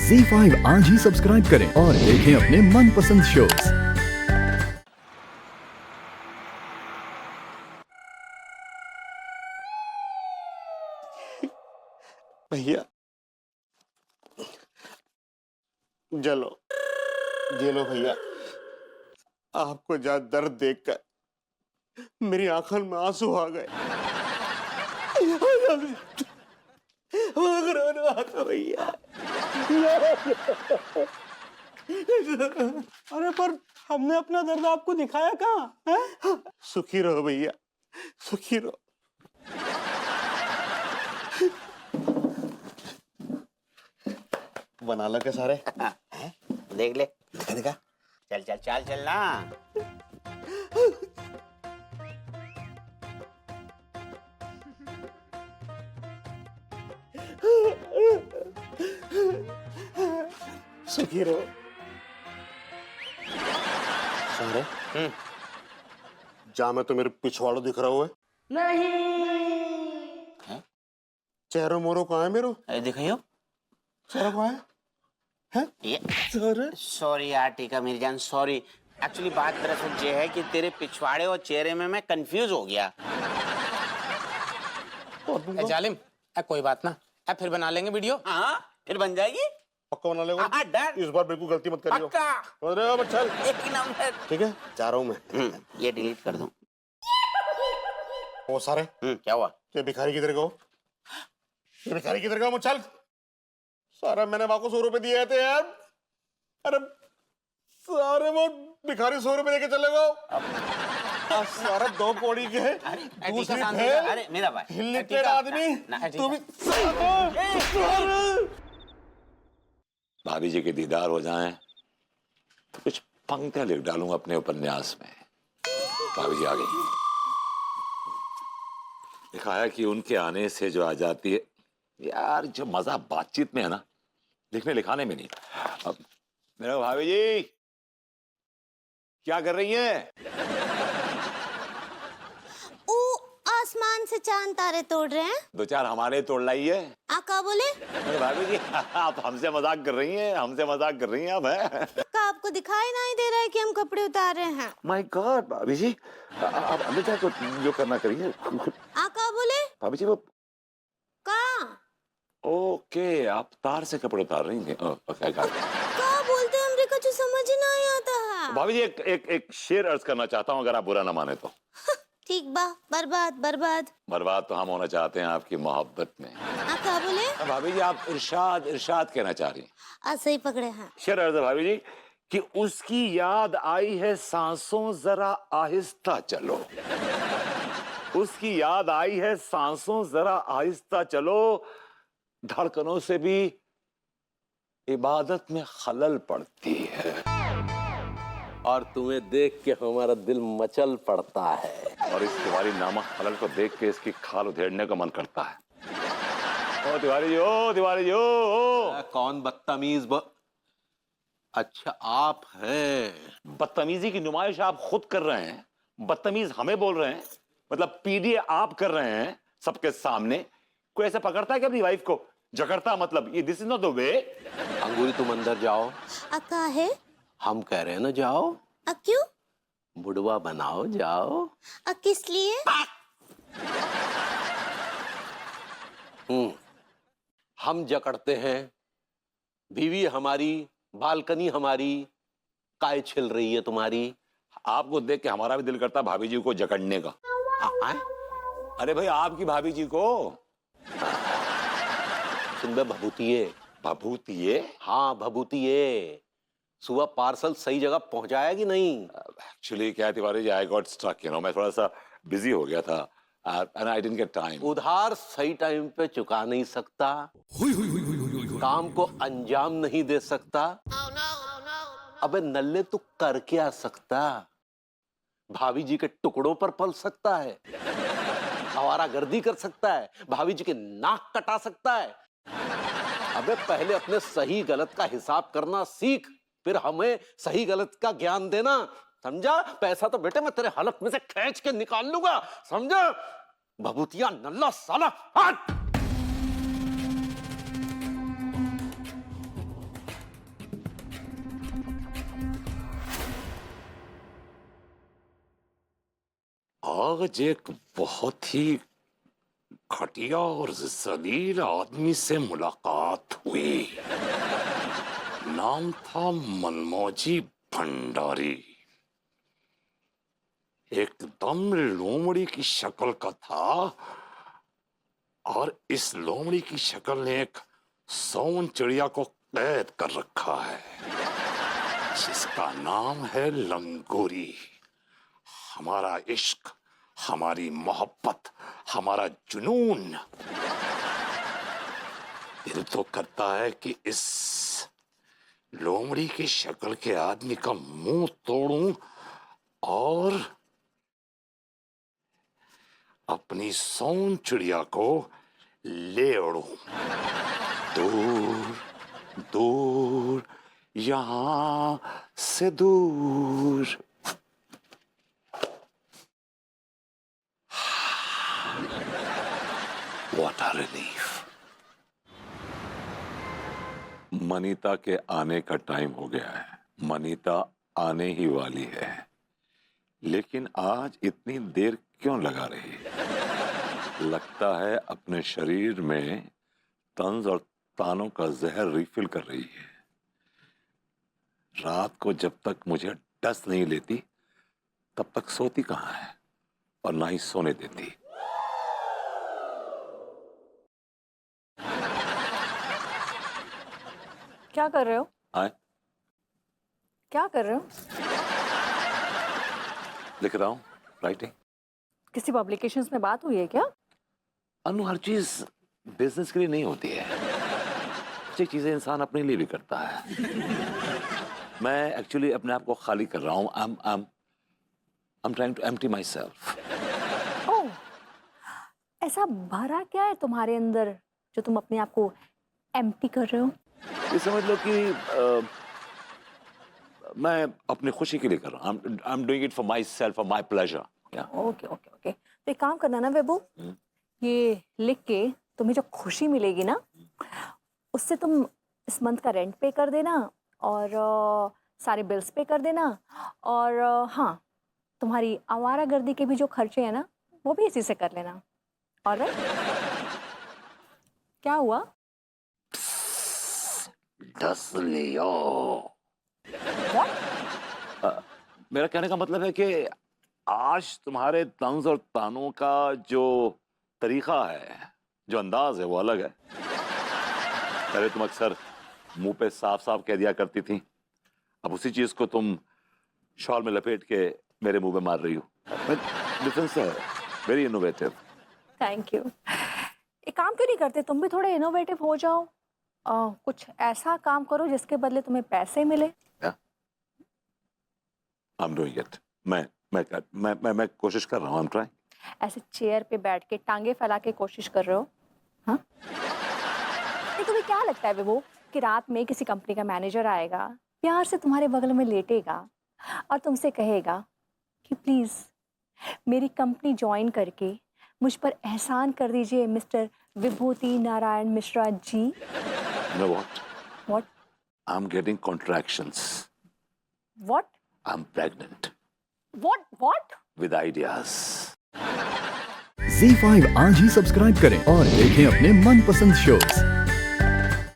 ZEE5 आज ही subscribe करें और देखें अपने मनपसंद शोज। भैया चलो ये लो भैया, आपको ज्यादा दर्द देखकर मेरी आंखों में आंसू आ गए। भैया अरे पर हमने अपना दर्द आपको दिखाया कहाँ है? सुखी रहो भैया, सुखी रहो। बना लो के सारे। देख ले, दिखा दिखा। चल चल चल चल ना। सुखी रहो सारे। जा मैं तो मेरे पिछवाड़ो दिख रहा हुआ है। नहीं चेहरा मोरो कहाँ है मेरो? दिखाइयो चेहरा कहाँ है? ये सॉरी यार टीका मेरी जान, सॉरी। एक्चुअली बात दरअसल ये है कि तेरे पिछवाड़े और चेहरे में मैं कंफ्यूज हो गया। जालिम, कोई बात ना, फिर बना लेंगे वीडियो। हाँ फिर बन जाएगी। पक्का बना लेगा? हाँ डन। इस बार बिल्कुल गलती मत करियो। पक्का। समझ रहे हो? बस चल। एक नंबर। ठीक है, जा रहा हूँ मैं। ये डिलीट कर दूं। वो सारे क्या हुआ? ये भिखारी किधर गो? ये भिखारी किधर गो? चल। सारा मैंने वाको 100 रुपए दिए थे यार। अरे सारे वो भिखारी 100 रुपए लेके चले गो। सारा 2 कौड़ी के दूसरी फेल। अरे मेरा भाई हिलिटेड आदमी तू भी। भाभी जी के दीदार हो जाएं तो कुछ पंक्तियां लिख डालूंगा अपने उपन्यास में। भाभी जी आ गई। लिखा है कि उनके आने से जो आ जाती है यार, जो मजा बातचीत में है ना, लिखने लिखाने में नहीं। अब मेरा भाभी जी क्या कर रही हैं? ओ आसमान से चांद तारे तोड़ रहे हैं। 2-4 हमारे तोड़ लाइए। आका बोले मेरे भाभी जी आप हमसे मजाक कर रही हैं, हमसे मजाक कर रही हैं आप हैं? का आपको दिखाई नहीं दे रहा है कि हम कपड़े उतार रहे हैं? माय गॉड भाभी जी, आप अंदर जाकर जो करना करिए। आका बोले भाभी जी वो का ओके, आप तार से कपड़े उतार रही हैं। ओके का बोलते हैं हमरे को जो समझ ही नहीं आता है। भाभी जी एक शेर अर्ज करना चाहता हूँ, अगर आप बुरा ना माने तो। ठीक बा, बर्बाद बर्बाद। बर्बाद तो हम होना चाहते हैं आपकी मोहब्बत में। आका बोले भाभी जी आप इरशाद इरशाद कहना चाह रही हैं। आज सही पकड़े हैं। शेर अर्ज है भाभी जी कि उसकी याद आई है सांसों जरा आहिस्ता चलो। उसकी याद आई है सांसों जरा आहिस्ता चलो, धड़कनों से भी इबादत में खलल पड़ती है। और तुम्हें देख के हमारा दिल मचल पड़ता है। और इस तिवारी नामक खलल को देख के इसकी खाल उधेड़ने का मन करता है। ओ तिवारी जी, ओ तिवारी जी, ओ। कौन बदतमीज अच्छा आप हैं? बदतमीजी की नुमाइश आप खुद कर रहे हैं, बदतमीज हमें बोल रहे हैं। मतलब पीडीए आप कर रहे हैं सबके सामने। कोई ऐसा पकड़ता है कि अपनी वाइफ को जकड़ता? मतलब ये this is not the way. Angoori तुम अंदर जाओ। आका है हम कह रहे हैं ना जाओ। क्यों? बुढ़वा बनाओ जाओ। किस लिए? हम जकड़ते हैं, बीवी हमारी, बालकनी हमारी, काय छिल रही है तुम्हारी। आपको देख के हमारा भी दिल करता है भाभी जी को जकड़ने का। अरे भाई आपकी भाभी जी को सुन बे भभूतिये। भभूतिये? हाँ भभूतिये। सुबह पार्सल सही जगह पहुंचाया कि नहीं? एक्चुअली क्या Tiwari ji, I got struck, मैं थोड़ा सा बिजी हो गया था and I didn't get time. उधार सही टाइम पे चुका नहीं सकता, काम को अंजाम नहीं दे सकता। अबे नल्ले तू कर क्या सकता? भाभी जी के टुकड़ों पर पल सकता है, आवारागर्दी कर सकता है, भाभी जी के नाक कटा सकता है। अबे पहले अपने सही गलत का हिसाब करना सीख, फिर हमें सही गलत का ज्ञान देना, समझा? पैसा तो बेटे मैं तेरे हलक में से खींच के निकाल लूंगा, समझा? भभूतिया नल्ला साला, हट! आज एक बहुत ही घटिया और जलील आदमी से मुलाकात हुई। नाम था मनमोजी भंडारी। एकदम लोमड़ी की शक्ल का था और इस लोमड़ी की शक्ल ने एक सोन चिड़िया को कैद कर रखा है, जिसका नाम है लंगूरी। हमारा इश्क, हमारी मोहब्बत, हमारा जुनून। दिल तो करता है कि इस लोमड़ी की शक्ल के आदमी का मुंह तोड़ूं और अपनी सोन चिड़िया को ले उड़ूं दूर दूर, यहां से दूर। What a relief. मनीता के आने का टाइम हो गया है। मनीता आने ही वाली है, लेकिन आज इतनी देर क्यों लगा रही है? लगता है अपने शरीर में तंज और तानों का जहर रिफिल कर रही है। रात को जब तक मुझे डस नहीं लेती तब तक सोती कहाँ है और ना ही सोने देती। क्या कर रहे हो? आए? क्या कर रहे हो? लिख रहा हूँ, राइटिंग। किसी पब्लिकेशंस में बात हुई है क्या? अनु, हर चीज बिजनेस के लिए नहीं होती है। अच्छी चीजें इंसान अपने लिए भी करता है। मैं एक्चुअली अपने आप को खाली कर रहा हूँ। I'm trying to empty myself. ओह, ऐसा भरा क्या है तुम्हारे अंदर जो तुम अपने आप को एम्प्टी कर रहे हो? ये समझ लो कि मैं अपनी खुशी के लिए कर रहा हूँ। I'm doing it for myself, for my pleasure. Okay okay okay, तो एक काम करना ना वेबू, ये लिख के तुम्हें जो खुशी मिलेगी ना, उससे तुम इस मंथ का रेंट पे कर देना और सारे बिल्स पे कर देना, और हाँ, तुम्हारी आवारागर्दी के भी जो खर्चे हैं ना, वो भी इसी से कर लेना। ऑलराइट? क्या हुआ? डस लियो। मेरा कहने का मतलब है कि आज तुम्हारे तंज और तानों का जो तरीका है, जो अंदाज है, वो अलग है। पहले तुम अक्सर मुंह पे साफ साफ कह दिया करती थी, अब उसी चीज को तुम शॉल में लपेट के मेरे मुंह में मार रही हो। डिफरेंस है, वेरी इनोवेटिव। Thank you. एक काम क्यों नहीं करते, तुम भी थोड़े इनोवेटिव हो जाओ। कुछ ऐसा काम करो जिसके बदले तुम्हें पैसे मिले। I'm doing it. मैं कोशिश कर रहा हूँ। I'm trying. ऐसे चेयर पे बैठ के टांगे फैला के कोशिश कर रहे हो? हाँ? नहीं, तुम्हें क्या लगता है वो कि रात में किसी कंपनी का मैनेजर आएगा, प्यार से तुम्हारे बगल में लेटेगा और तुमसे कहेगा कि प्लीज मेरी कंपनी ज्वाइन करके मुझ पर एहसान कर दीजिए mister Vibhuti Narayan Mishra ji? You know what? What? I'm getting contractions. What? I'm pregnant. What? With ideas. ZEE5 आज ही सब्सक्राइब करें और देखें अपने मनपसंद शोज